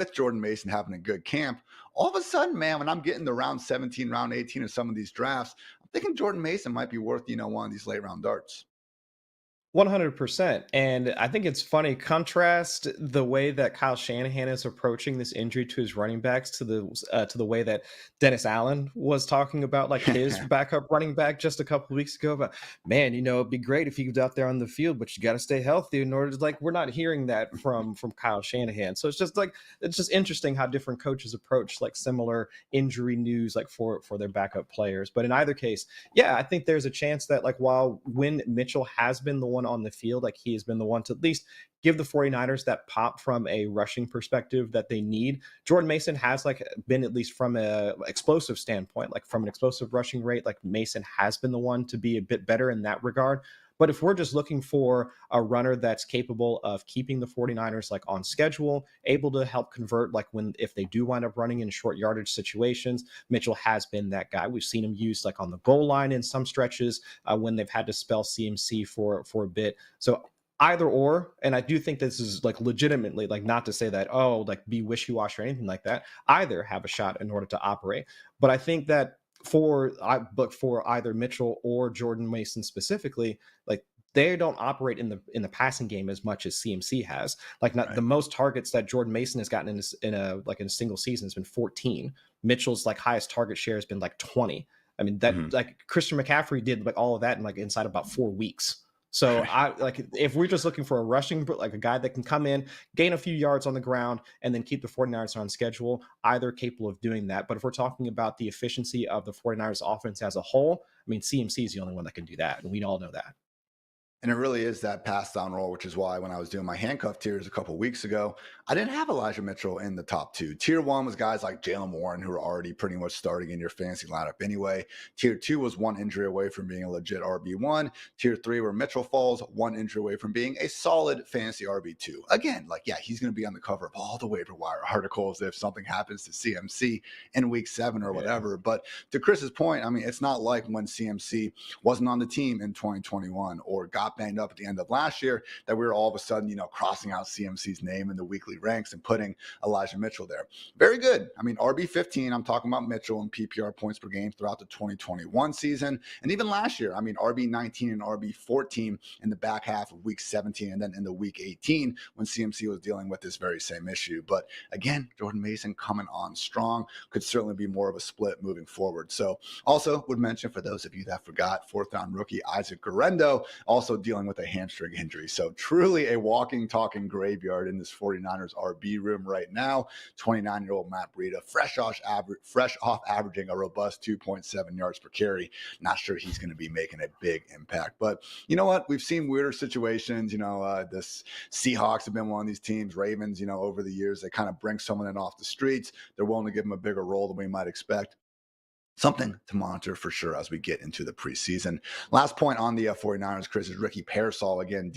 with Jordan Mason having a good camp, all of a sudden, man, when I'm getting to round 17, round 18 of some of these drafts, I'm thinking Jordan Mason might be worth, one of these late round darts. 100%. And I think it's funny, contrast the way that Kyle Shanahan is approaching this injury to his running backs to the way that Dennis Allen was talking about like his backup running back just a couple of weeks ago. But man, it'd be great if he was out there on the field, but you got to stay healthy in order to like. We're not hearing that from Kyle Shanahan. So it's just interesting how different coaches approach like similar injury news like for their backup players. But in either case, yeah, I think there's a chance that like while when Mitchell has been the one on the field, like he has been the one to at least give the 49ers that pop from a rushing perspective that they need. Jordan Mason has like been, at least from a explosive standpoint, like from an explosive rushing rate, like Mason has been the one to be a bit better in that regard. But if we're just looking for a runner that's capable of keeping the 49ers like on schedule, able to help convert like if they do wind up running in short yardage situations, Mitchell has been that guy. We've seen him used like on the goal line in some stretches when they've had to spell CMC for a bit. So either or, and I do think this is like legitimately like not to say that, oh, like be wishy-washy or anything like that. Either have a shot in order to operate. But I think that for either Mitchell or Jordan Mason specifically, like they don't operate in the passing game as much as CMC has. Like not Right. the most targets that Jordan Mason has gotten in a single season has been 14. Mitchell's like highest target share has been like 20. I mean that Mhm. like Christian McCaffrey did like all of that in like inside about 4 weeks. So Right. I like if we're just looking for a rushing, like a guy that can come in, gain a few yards on the ground, and then keep the 49ers on schedule, either capable of doing that. But if we're talking about the efficiency of the 49ers offense as a whole, I mean, CMC is the only one that can do that. And we all know that. And it really is that pass down role, which is why when I was doing my handcuff tiers a couple weeks ago, I didn't have Elijah Mitchell in the top two. Tier one was guys like Jalen Warren, who are already pretty much starting in your fantasy lineup anyway. Tier two was one injury away from being a legit RB1. Tier three, where Mitchell falls, one injury away from being a solid fantasy RB2. Again, like, yeah, he's going to be on the cover of all the waiver wire articles if something happens to CMC in week 7 or Yeah. whatever. But to Chris's point, I mean, it's not like when CMC wasn't on the team in 2021 or got banged up at the end of last year that we were all of a sudden, crossing out CMC's name in the weekly ranks and putting Elijah Mitchell there. Very good. I mean, RB15, I'm talking about Mitchell and PPR points per game throughout the 2021 season. And even last year, I mean, RB19 and RB14 in the back half of week 17 and then in the week 18 when CMC was dealing with this very same issue. But again, Jordan Mason coming on strong, could certainly be more of a split moving forward. So also would mention, for those of you that forgot, 4th round rookie Isaac Guerrendo also dealing with a hamstring injury. So truly a walking, talking graveyard in this 49ers RB room right now. 29-year-old Matt Breida, fresh off averaging a robust 2.7 yards per carry. Not sure he's going to be making a big impact. But you know what? We've seen weirder situations. This Seahawks have been one of these teams, Ravens, over the years, they kind of bring someone in off the streets. They're willing to give them a bigger role than we might expect. Something to monitor for sure as we get into the preseason. Last point on the 49ers, Chris, is Ricky Pearsall again